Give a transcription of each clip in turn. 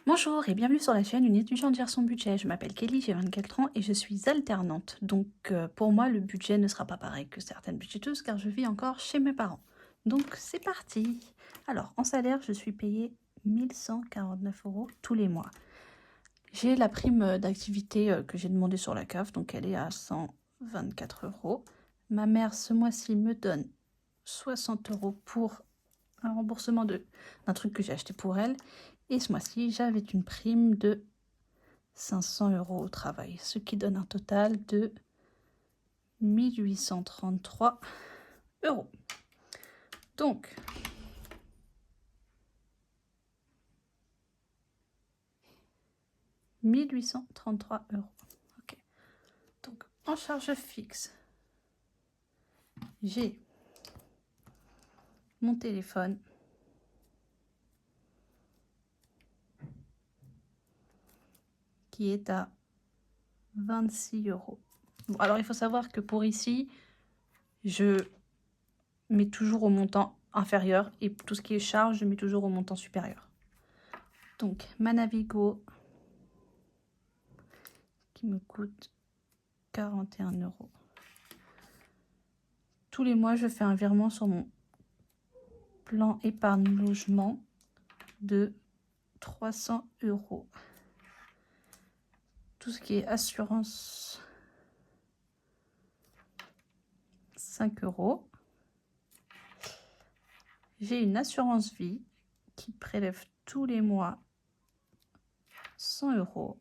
Bonjour et bienvenue sur la chaîne Une étudiante gère son budget. Je m'appelle Kelly, j'ai 24 ans et je suis alternante. Donc pour moi, le budget ne sera pas pareil que certaines budgéteuses car je vis encore chez mes parents. Donc c'est parti. Alors en salaire, je suis payée 1149 € tous les mois. J'ai la prime d'activité que j'ai demandée sur la CAF, donc elle est à 124 €. Ma mère ce mois-ci me donne 60 € pour un remboursement d'un truc que j'ai acheté pour elle. Et ce mois-ci, j'avais une prime de 500 € au travail, ce qui donne un total de 1833 €. Donc, « 1833 €. Ok. Donc, en charge fixe, j'ai mon téléphone, qui est à 26 €. Bon, alors, il faut savoir que pour ici, je mets toujours au montant inférieur et tout ce qui est charge, je mets toujours au montant supérieur. Donc, ma Navigo, qui me coûte 41 €. Tous les mois, je fais un virement sur mon plan épargne logement de 300 €. Tout ce qui est assurance, 5 €. J'ai une assurance vie qui prélève tous les mois 100 €.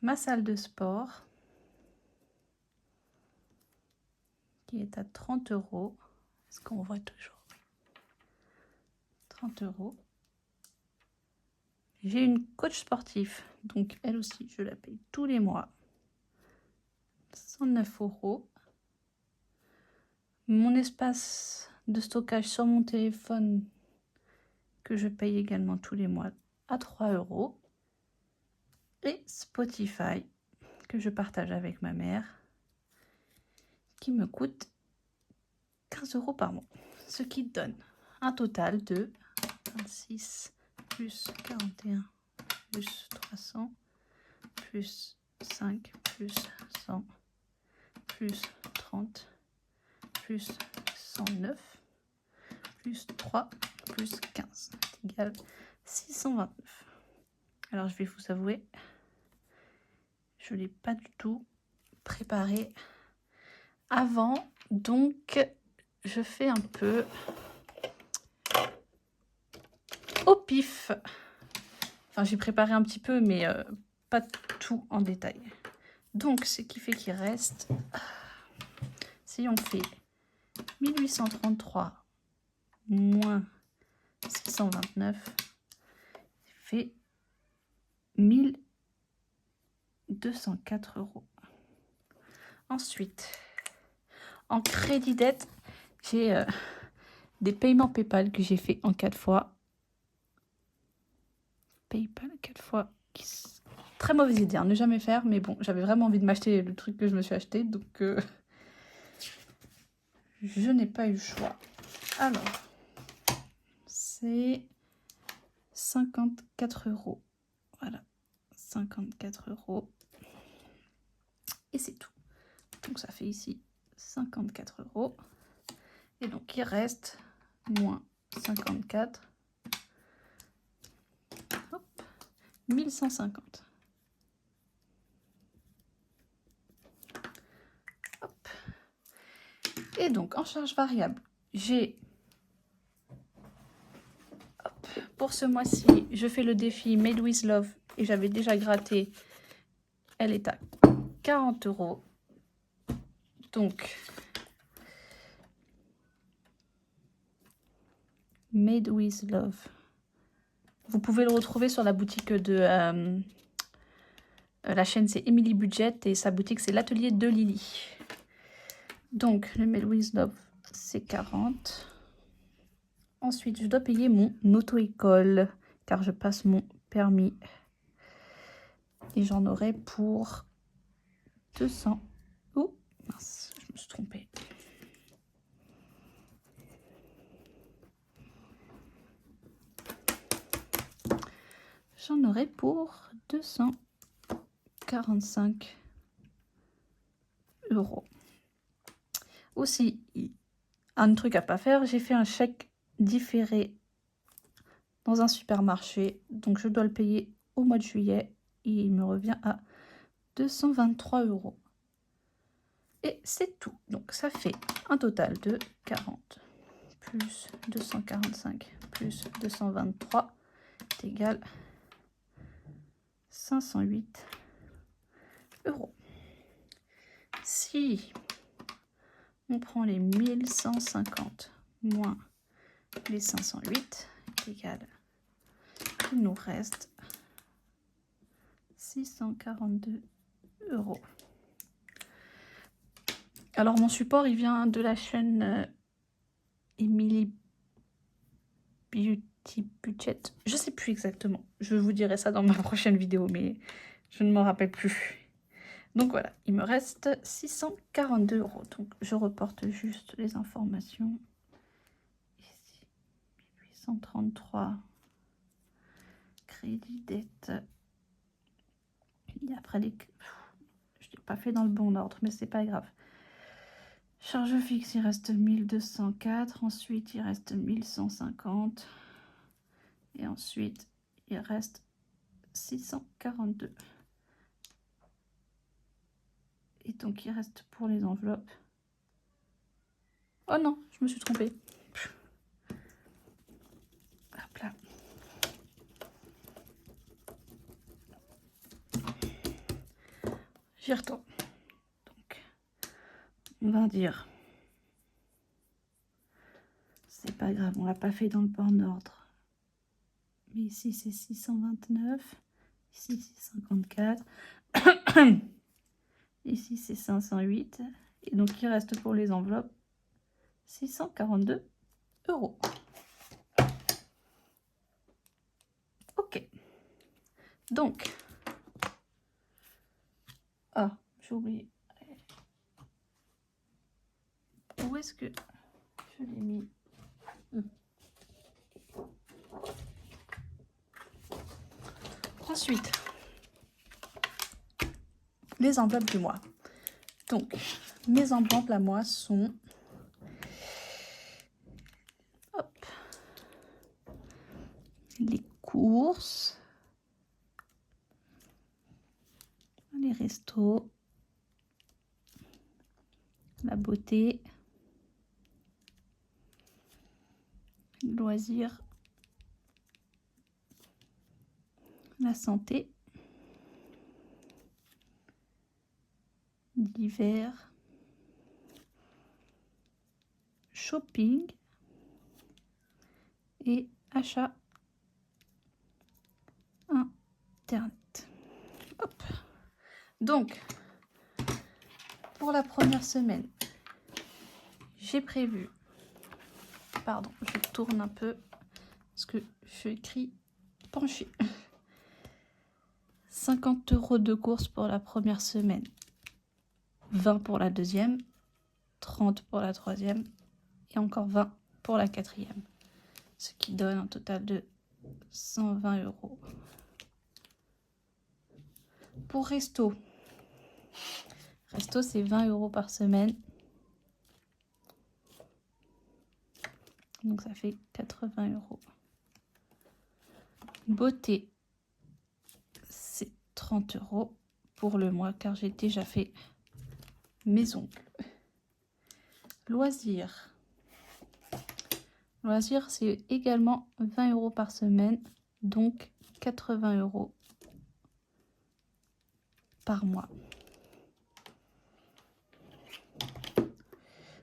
Ma salle de sport, qui est à 30 €. Est-ce qu'on voit toujours? 30 €. J'ai une coach sportif, donc elle aussi, je la paye tous les mois. 109 €. Mon espace de stockage sur mon téléphone, que je paye également tous les mois à 3 €. Et Spotify, que je partage avec ma mère, qui me coûte 15 € par mois. Ce qui donne un total de 26 plus 41 plus 300 plus 5 plus 100 plus 30 plus 109 plus 3 plus 15 égale 629. Alors je vais vous avouer, je ne l'ai pas du tout préparé avant, donc je fais un peu au pif. Enfin, j'ai préparé un petit peu, mais pas tout en détail. Donc, ce qui fait qu'il reste, si on fait 1833 moins 629, ça fait 1204 €. Ensuite, en crédit dette, j'ai des paiements PayPal que j'ai fait en 4 fois. PayPal 4 fois. Très mauvaise idée, ne jamais faire, mais bon, j'avais vraiment envie de m'acheter le truc que je me suis acheté, donc je n'ai pas eu le choix. Alors, c'est 54 €. Voilà, 54 €. Et c'est tout. Donc ça fait ici 54 €. Et donc il reste moins 54. Hop, 1150. Hop. Et donc en charge variable, j'ai... Pour ce mois-ci, je fais le défi Made with Love et j'avais déjà gratté. Elle est à 40 €. Donc, Made with Love. Vous pouvez le retrouver sur la boutique de... la chaîne, c'est Emily Budget et sa boutique, c'est l'atelier de Lily. Donc, le Made with Love, c'est 40. Ensuite, je dois payer mon auto-école car je passe mon permis. Et j'en aurai pour 200. Oh, mince, je me suis trompée. j'en aurai pour 245 €. Aussi, un truc à pas faire, j'ai fait un chèque différé dans un supermarché, donc je dois le payer au mois de juillet et il me revient à 223 €. Et c'est tout. Donc ça fait un total de 40 plus 245 plus 223 est égal 508 €. Si on prend les 1150 moins les 508 est égal, il nous reste 642 €. Alors mon support, il vient de la chaîne Emily Beauty Budget. Je sais plus exactement. Je vous dirai ça dans ma prochaine vidéo, mais je ne m'en rappelle plus. Donc voilà, il me reste 642 €. Donc je reporte juste les informations. Ici, 1833. Crédit dette. Et après les... Je l'ai pas fait dans le bon ordre, mais c'est pas grave. Charge fixe, il reste 1204. Ensuite, il reste 1150. Et ensuite, il reste 642. Et donc, il reste pour les enveloppes. Oh non, je me suis trompée. Hop là. J'y retourne. Donc, on va dire... C'est pas grave, on l'a pas fait dans le bon ordre. Mais ici, c'est 629. Ici, c'est 54. Ici, c'est 508. Et donc, il reste pour les enveloppes 642 €. Ok. Donc, ah, j'ai oublié. Où est-ce que je l'ai mis? Ensuite, les enveloppes du mois. Donc, mes enveloppes à moi sont... Hop. Les courses. Les restos. La beauté. Loisirs. La santé. L'hiver. Shopping. Et achat internet. Hop. Donc, pour la première semaine, j'ai prévu... Pardon, je tourne un peu parce que je écris penché. 50 € de courses pour la première semaine. 20 pour la deuxième. 30 pour la troisième. Et encore 20 pour la quatrième. Ce qui donne un total de 120 €. Pour resto. Resto, c'est 20 € par semaine. Donc ça fait 80 €. Beauté, c'est 30 € pour le mois car j'ai déjà fait mes ongles. Loisirs. Loisirs, c'est également 20 € par semaine, donc 80 € par mois.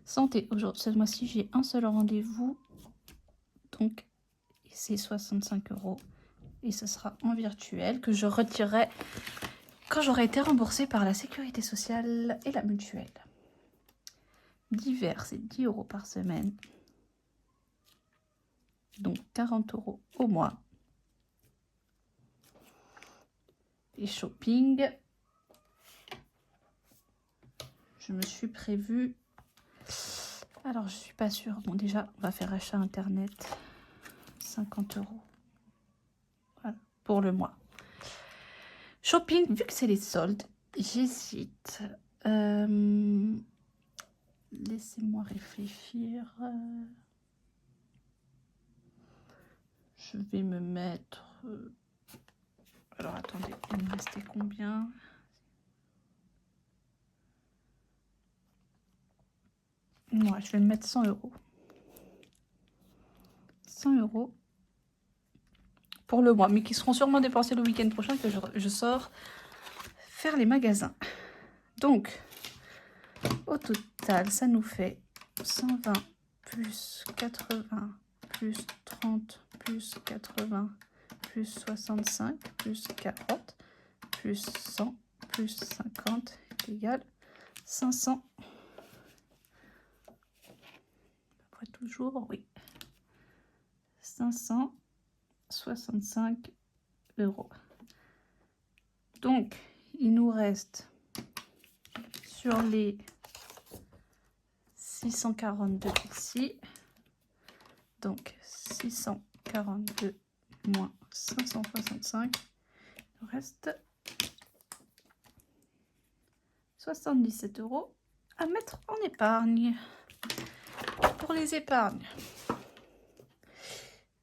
Santé, aujourd'hui, ce mois-ci, j'ai un seul rendez-vous, donc c'est 65 € et ce sera en virtuel que je retirerai quand j'aurai été remboursée par la sécurité sociale et la mutuelle. D'hiver, c'est 10 € par semaine, donc 40 € au mois. Et shopping, je me suis prévu... Alors, je suis pas sûre. Bon, déjà, on va faire achat internet. 50 €. Voilà. pour le mois. Shopping, vu que c'est les soldes, j'hésite. Laissez-moi réfléchir. Je vais me mettre... alors, attendez, il me restait combien? Moi, je vais me mettre 100 €. 100 € pour le mois, mais qui seront sûrement dépensés le week-end prochain que je sors faire les magasins. Donc, au total, ça nous fait 120 plus 80 plus 30 plus 80 plus 65 plus 40 plus 100 plus 50 égale 500. Après toujours, oui. 565 €. Donc, il nous reste sur les 642 ici. Donc, 642 moins 565. Il nous reste 77 € à mettre en épargne. Pour les épargnes,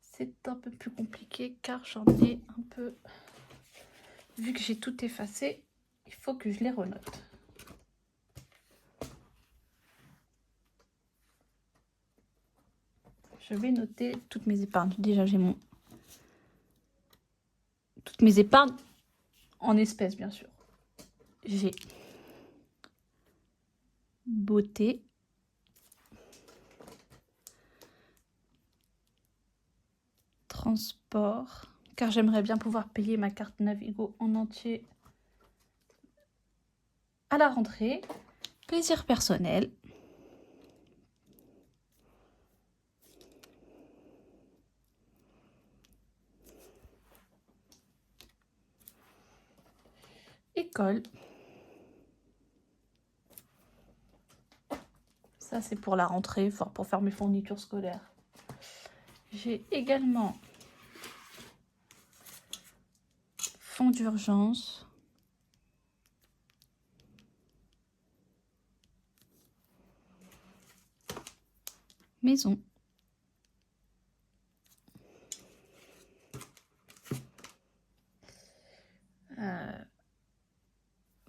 c'est un peu plus compliqué car j'en ai un peu... Vu que j'ai tout effacé, il faut que je les renote. Je vais noter toutes mes épargnes. Déjà, j'ai toutes mes épargnes en espèces, bien sûr. J'ai beauté, transport, car j'aimerais bien pouvoir payer ma carte Navigo en entier à la rentrée. Plaisir personnel. École. Ça, c'est pour la rentrée, enfin, pour faire mes fournitures scolaires. J'ai également fonds d'urgence. Maison.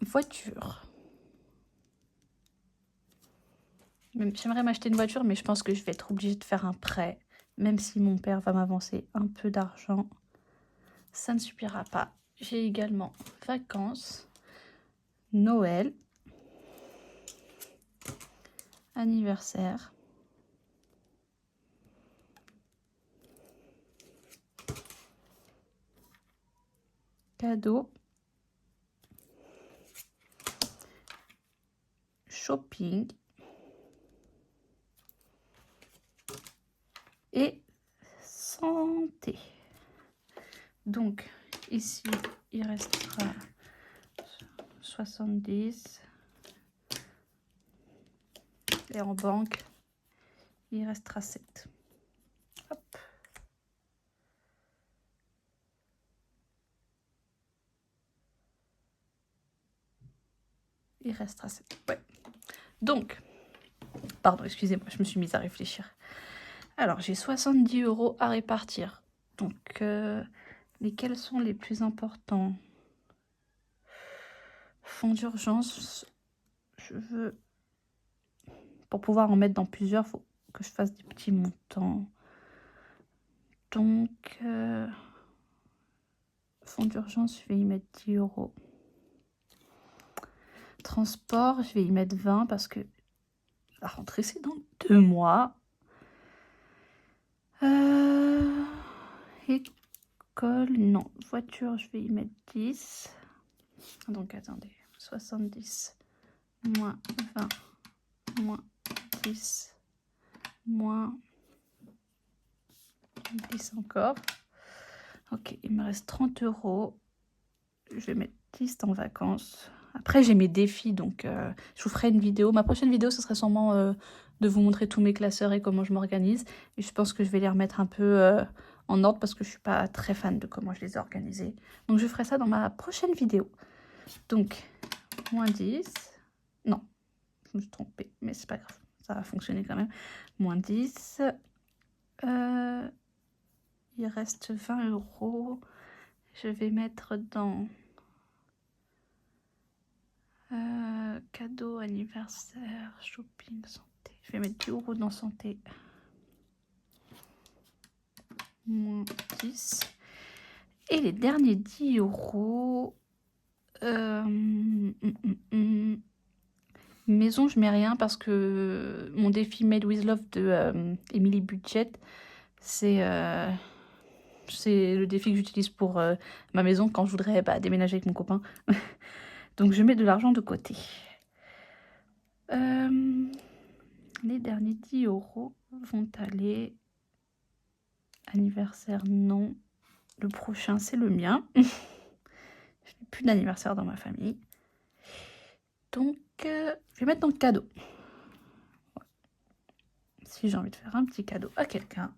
Voiture. J'aimerais m'acheter une voiture, mais je pense que je vais être obligée de faire un prêt. Même si mon père va m'avancer un peu d'argent, ça ne suffira pas. J'ai également vacances, Noël, anniversaire, cadeau, shopping et santé. Donc ici, il restera 70 et en banque, il restera 7. Hop. Il restera 7. Ouais. Donc, pardon, excusez-moi, je me suis mise à réfléchir. Alors, j'ai 70 € à répartir. Donc, lesquels sont les plus importants? Fonds d'urgence, je veux... Pour pouvoir en mettre dans plusieurs, il faut que je fasse des petits montants. Donc, fonds d'urgence, je vais y mettre 10 €. Transport, je vais y mettre 20 parce que la rentrée, c'est dans 2 mois. École, non. Voiture, je vais y mettre 10. Donc, attendez. 70 moins 20 moins 10 moins 10 encore. Ok, il me reste 30 €. Je vais mettre 10 en vacances. Après, j'ai mes défis, donc je vous ferai une vidéo. Ma prochaine vidéo, ce serait sûrement de vous montrer tous mes classeurs et comment je m'organise. Et je pense que je vais les remettre un peu en ordre parce que je suis pas très fan de comment je les ai organisés. Donc je ferai ça dans ma prochaine vidéo. Donc, moins 10. Non, je me suis trompée, mais c'est pas grave. Ça va fonctionner quand même. Moins 10. Il reste 20 €. Je vais mettre dans cadeau, anniversaire, shopping, santé. Je vais mettre 10 € dans santé. Moins 10. Et les derniers 10 €. Maison, je mets rien parce que mon défi Made with Love de Emily Budget, c'est le défi que j'utilise pour ma maison quand je voudrais déménager avec mon copain. Donc je mets de l'argent de côté. Les derniers 10 € vont aller... Anniversaire, non. Le prochain, c'est le mien. Je n'ai plus d'anniversaire dans ma famille. Donc, je vais mettre dans le cadeau. Si j'ai envie de faire un petit cadeau à quelqu'un.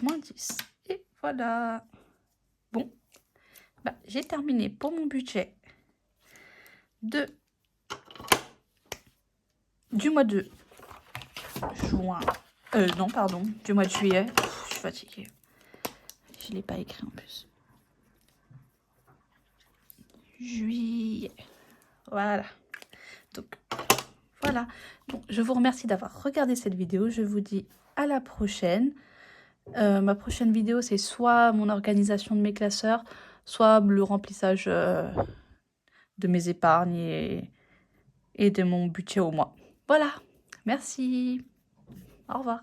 Moins 10. Et voilà. Bon. J'ai terminé pour mon budget du mois de juin. Non, pardon. Du mois de juillet. Je suis fatiguée. Je ne l'ai pas écrit en plus. Juillet. Voilà. Donc, voilà. Donc, je vous remercie d'avoir regardé cette vidéo. Je vous dis à la prochaine. Ma prochaine vidéo, c'est soit mon organisation de mes classeurs, soit le remplissage de mes épargnes et de mon budget au mois. Voilà. Merci. Au revoir.